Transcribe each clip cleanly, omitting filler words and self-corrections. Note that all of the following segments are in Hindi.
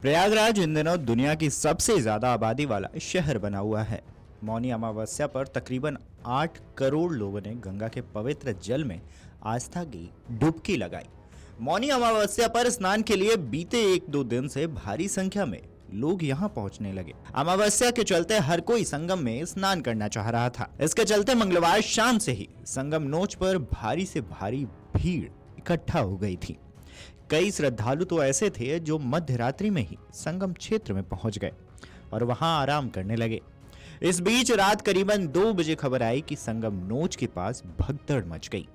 प्रयागराज इन दिनों दुनिया की सबसे ज्यादा आबादी वाला शहर बना हुआ है। मौनी अमावस्या पर तकरीबन 8 करोड़ लोगों ने गंगा के पवित्र जल में आस्था की डुबकी लगाई। मौनी अमावस्या पर स्नान के लिए बीते 1-2 दिन से भारी संख्या में लोग यहां पहुंचने लगे। अमावस्या के चलते हर कोई संगम में स्नान करना चाह रहा था। इसके चलते मंगलवार शाम से ही संगम नोच पर भारी से भारी भीड़ इकट्ठा हो गई थी। कई श्रद्धालु तो ऐसे थे जो मध्य रात्रि में ही संगम क्षेत्र में पहुंच गए और वहां आराम करने लगे। इस बीच रात करीबन 2 बजे खबर आई कि संगम नोच के पास भगदड़ मच गई।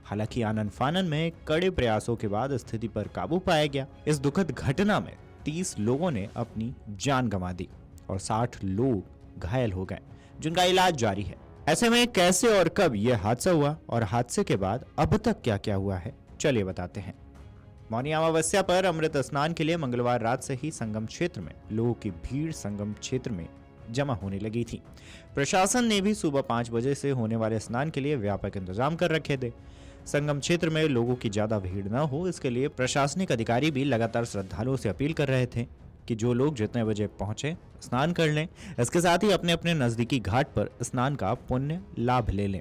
हालांकि आनन फानन में कड़े प्रयासों के बाद स्थिति पर काबू पाया गया। इस दुखद घटना में 30 लोगों ने अपनी जान गंवा दी और 60 लोग घायल हो गए, जिनका इलाज जारी है। ऐसे में कैसे और कब यह हादसा हुआ और हादसे के बाद अब तक क्या क्या हुआ है, चलिए बताते हैं। मौनी अमावस्या पर अमृत स्नान के लिए मंगलवार रात से ही संगम क्षेत्र में लोगों की भीड़ संगम क्षेत्र में जमा होने लगी थी। प्रशासन ने भी सुबह 5 बजे से होने वाले स्नान के लिए व्यापक इंतजाम कर रखे थे। संगम क्षेत्र में लोगों की ज्यादा भीड़ न हो, इसके लिए प्रशासनिक अधिकारी भी लगातार श्रद्धालुओं से अपील कर रहे थे कि जो लोग जितने बजे पहुंचे स्नान कर लें। इसके साथ ही अपने अपने नजदीकी घाट पर स्नान का पुण्य लाभ ले लें।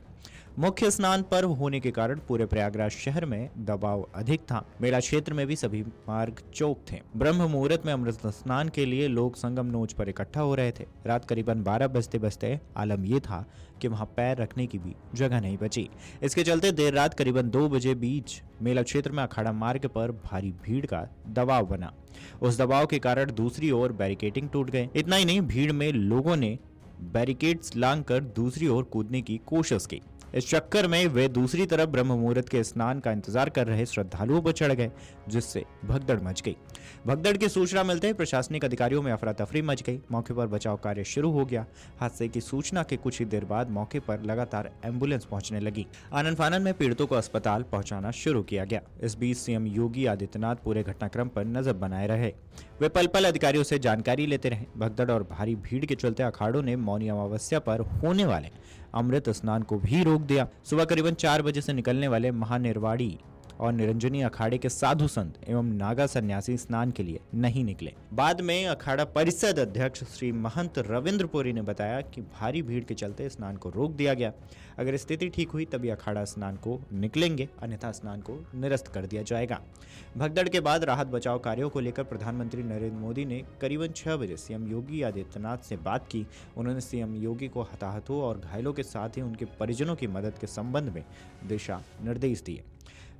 मुख्य स्नान पर्व होने के कारण पूरे प्रयागराज शहर में दबाव अधिक था। मेला क्षेत्र में भी सभी मार्ग चौक थे। ब्रह्म मुहूर्त में अमृत स्नान के लिए लोग संगम नोच पर इकट्ठा हो रहे थे। रात करीबन 12 बजते बजते आलम यह था कि वहां पैर रखने की भी जगह नहीं बची। इसके चलते देर रात करीबन 2 बजे बीच मेला क्षेत्र में अखाड़ा मार्ग पर भारी भीड़ का दबाव बना। उस दबाव के कारण दूसरी ओर बैरिकेडिंग टूट गए। इतना ही नहीं, भीड़ में लोगों ने बैरिकेड्स लांघकर दूसरी ओर कूदने की कोशिश की। इस चक्कर में वे दूसरी तरफ ब्रह्म मुहूर्त के स्नान का इंतजार कर रहे श्रद्धालुओं पर चढ़ गए, जिससे भगदड़ मच गई। भगदड़ की सूचना मिलते ही प्रशासनिक अधिकारियों में अफरा तफरी मच गई। मौके पर बचाव कार्य शुरू हो गया। हादसे की सूचना के कुछ ही देर बाद मौके पर लगातार एम्बुलेंस पहुंचने लगी। आनन फानन में पीड़ितों को अस्पताल पहुंचाना शुरू किया गया। इस बीच सीएम योगी आदित्यनाथ पूरे घटनाक्रम पर नजर बनाए रहे। वे पल पल अधिकारियों से जानकारी लेते रहे। भगदड़ और भारी भीड़ के चलते अखाड़ों ने मौनी अमावस्या पर होने वाले अमृत स्नान को भी रोक दिया। सुबह करीबन 4 बजे से निकलने वाले महानिर्वाणी और निरंजनी अखाड़े के साधु संत एवं नागा सन्यासी स्नान के लिए नहीं निकले। बाद में अखाड़ा परिषद अध्यक्ष श्री महंत रविंद्रपुरी ने बताया कि भारी भीड़ के चलते स्नान को रोक दिया गया। अगर स्थिति ठीक हुई तभी अखाड़ा स्नान को निकलेंगे, अन्यथा स्नान को निरस्त कर दिया जाएगा। भगदड़ के बाद राहत बचाव कार्यों को लेकर प्रधानमंत्री नरेंद्र मोदी ने करीबन 6 बजे सीएम योगी आदित्यनाथ से बात की। उन्होंने सीएम योगी को हताहतों और घायलों के साथ ही उनके परिजनों की मदद के संबंध में दिशा निर्देश दिए।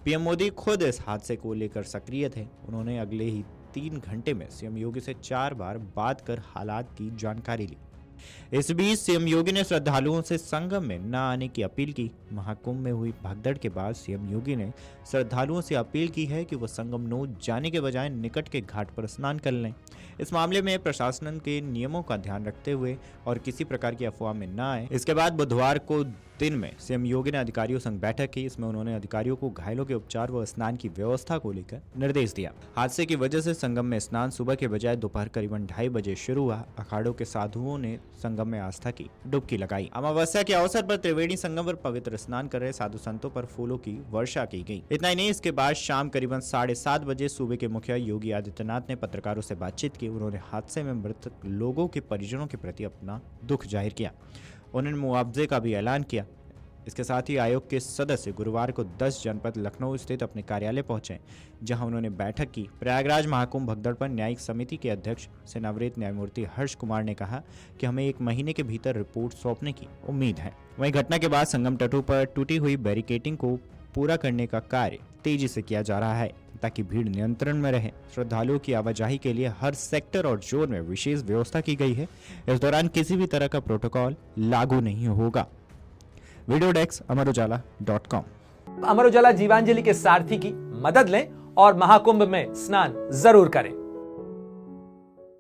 पीएम मोदी खुद इस हादसे को लेकर सक्रिय थे। उन्होंने अगले ही 3 घंटे में सीएम योगी से 4 बार बात कर हालात की जानकारी ली। इस बीच सीएम योगी ने श्रद्धालुओं से संगम में न आने की अपील की। महाकुंभ में हुई भगदड़ के बाद सीएम योगी ने श्रद्धालुओं से अपील की है कि वो संगम नोच जाने के बजाय निकट के घाट पर स्नान कर लें। इस मामले में प्रशासन के नियमों का ध्यान रखते हुए और किसी प्रकार की अफवाह में न आए। इसके बाद बुधवार को दिन में सीएम योगी ने अधिकारियों संग बैठक की। इसमें उन्होंने अधिकारियों को घायलों के उपचार व स्नान की व्यवस्था को लेकर निर्देश दिया। हादसे की वजह से संगम में स्नान सुबह के बजाय दोपहर करीबन 2:30 बजे शुरू हुआ। अखाड़ों के साधुओं ने संगम में आस्था की डुबकी लगाई। अमावस्या के अवसर पर त्रिवेणी संगम पर पवित्र स्नान कर रहे साधु संतों पर फूलों की वर्षा की गई। इतना ही नहीं, इसके बाद शाम करीबन 7:30 बजे सूबे के मुखिया योगी आदित्यनाथ ने पत्रकारों से बातचीत की। उन्होंने हादसे में मृतक लोगों के परिजनों के प्रति अपना दुख जाहिर किया। उन्होंने मुआवजे का भी ऐलान किया। इसके साथ ही आयोग के सदस्य गुरुवार को 10 जनपद लखनऊ स्थित अपने कार्यालय पहुंचे, जहां उन्होंने बैठक की। प्रयागराज महाकुंभ भगदड़ पर न्यायिक समिति के अध्यक्ष सेनावृत न्यायमूर्ति हर्ष कुमार ने कहा कि हमें 1 महीने के भीतर रिपोर्ट सौंपने की उम्मीद है। वहीं घटना के बाद संगम तटों पर टूटी हुई बैरिकेडिंग को पूरा करने का कार्य तेजी से किया जा रहा है ताकि भीड़ नियंत्रण में रहे। श्रद्धालुओं की आवाजाही के लिए हर सेक्टर और जोन में विशेष व्यवस्था की गई है। इस दौरान किसी भी तरह का प्रोटोकॉल लागू नहीं होगा। Video desk अमरउजाला.com। अमर उजाला जीवांजलि के सारथी की मदद लें और महाकुंभ में स्नान जरूर करें।